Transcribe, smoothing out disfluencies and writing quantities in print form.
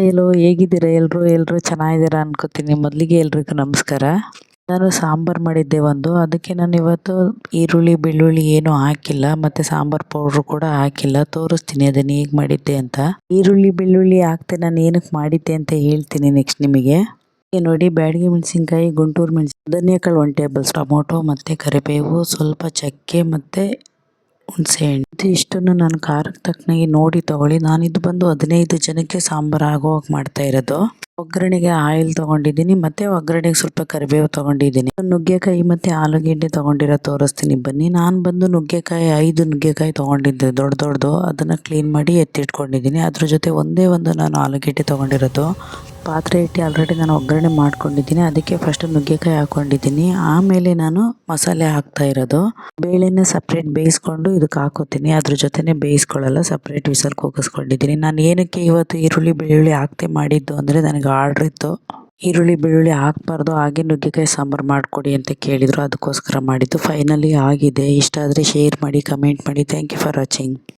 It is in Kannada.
ಎಲ್ಲೋ ಹೇಗಿದ್ದೀರಾ ಎಲ್ಲರೂ ಚೆನ್ನಾಗಿದ್ದೀರಾ ಅನ್ಕೋತೀನಿ. ಮೊದಲಿಗೆ ಎಲ್ರಿಗೂ ನಮಸ್ಕಾರ. ನಾನು ಸಾಂಬಾರು ಮಾಡಿದ್ದೆ ಅದಕ್ಕೆ ನಾನು ಇವತ್ತು ಈರುಳ್ಳಿ ಬೆಳ್ಳುಳ್ಳಿ ಏನೂ ಹಾಕಿಲ್ಲ, ಮತ್ತು ಸಾಂಬಾರು ಪೌಡ್ರು ಕೂಡ ಹಾಕಿಲ್ಲ. ತೋರಿಸ್ತೀನಿ ಅದನ್ನು ಹೇಗೆ ಮಾಡಿದ್ದೆ ಅಂತ. ಈರುಳ್ಳಿ ಬೆಳ್ಳುಳ್ಳಿ ಹಾಕ್ತೆ ನಾನು ಏನಕ್ಕೆ ಮಾಡಿದ್ದೆ ಅಂತ ಹೇಳ್ತೀನಿ ನೆಕ್ಸ್ಟ್ ನಿಮಗೆ. ನೋಡಿ, ಬ್ಯಾಡಗಿ ಮೆಣಸಿನ್ಕಾಯಿ, ಗುಂಟೂರು ಮೆಣಸಿನ, ಧನಿಯಾಕಾಳು 1 ಟೇಬಲ್, ಟೊಮೊಟೊ ಮತ್ತು ಕರಿಬೇವು, ಸ್ವಲ್ಪ ಚಕ್ಕೆ ಮತ್ತು ಹುಣಸೆಹಣ್ಣು. ಇಷ್ಟನ್ನು ನಾನು ಖಾರಕ್ಕೆ ತಕ್ಕನಾಗಿ ನೋಡಿ ತೊಗೊಳ್ಳಿ. ನಾನಿದು 15 ಜನಕ್ಕೆ ಸಾಂಬಾರು ಆಗೋವಾಗ ಮಾಡ್ತಾ ಇರೋದು. ಒಗ್ಗರಣೆಗೆ ಆಯಿಲ್ ತೊಗೊಂಡಿದ್ದೀನಿ, ಮತ್ತು ಒಗ್ಗರಣೆಗೆ ಸ್ವಲ್ಪ ಕರಿಬೇವು ತೊಗೊಂಡಿದ್ದೀನಿ. ನುಗ್ಗೆಕಾಯಿ ಮತ್ತು ಆಲೂಗೆಡ್ಡೆ ತೊಗೊಂಡಿರೋ ತೋರಿಸ್ತೀನಿ ಬನ್ನಿ. ನಾನು ನುಗ್ಗೆಕಾಯಿ 5 ನುಗ್ಗೆಕಾಯಿ ತೊಗೊಂಡಿದ್ದೆ, ದೊಡ್ಡದು. ಅದನ್ನು ಕ್ಲೀನ್ ಮಾಡಿ ಎತ್ತಿಟ್ಕೊಂಡಿದ್ದೀನಿ. ಅದ್ರ ಜೊತೆ ಒಂದೇ ಒಂದು ನಾನು ಆಲೂಗೆಡ್ಡೆ ತೊಗೊಂಡಿರೋದು. ಪಾತ್ರೆ ಇಟ್ಟು ಆಲ್ರೆಡಿ ನಾನು ಒಗ್ಗರಣೆ ಮಾಡ್ಕೊಂಡಿದ್ದೀನಿ. ಅದಕ್ಕೆ ಫಸ್ಟ್ ನುಗ್ಗೆಕಾಯಿ ಹಾಕ್ಕೊಂಡಿದ್ದೀನಿ. ಆಮೇಲೆ ನಾನು ಮಸಾಲೆ ಹಾಕ್ತಾ ಇರೋದು. ಬೇಳೆನ ಸಪ್ರೇಟ್ ಬೇಯಿಸ್ಕೊಂಡು ಇದಕ್ಕೆ ಹಾಕೋತೀನಿ. ಅದ್ರ ಜೊತೆನೇ ಬೇಯಿಸ್ಕೊಳ್ಳಲ್ಲ, ಸಪ್ರೇಟ್ ವಿಸಲ್ ಕೂಗಿಸ್ಕೊಂಡಿದ್ದೀನಿ. ನಾನು ಏನಕ್ಕೆ ಇವತ್ತು ಈರುಳ್ಳಿ ಬೆಳ್ಳುಳ್ಳಿ ಹಾಕ್ತೆ ಮಾಡಿದ್ದು ಅಂದರೆ, ನನಗೆ ಆರ್ಡ್ರ್ ಇತ್ತು ಈರುಳ್ಳಿ ಬೆಳ್ಳುಳ್ಳಿ ಹಾಕ್ಬಾರ್ದು, ಹಾಗೆ ನುಗ್ಗೆಕಾಯಿ ಸಾಂಬಾರು ಮಾಡಿಕೊಡಿ ಅಂತ ಕೇಳಿದರು. ಅದಕ್ಕೋಸ್ಕರ ಮಾಡಿದ್ದು. ಫೈನಲಿ ಆಗಿದೆ. ಇಷ್ಟ ಆದರೆ ಶೇರ್ ಮಾಡಿ, ಕಮೆಂಟ್ ಮಾಡಿ. Thank you for watching.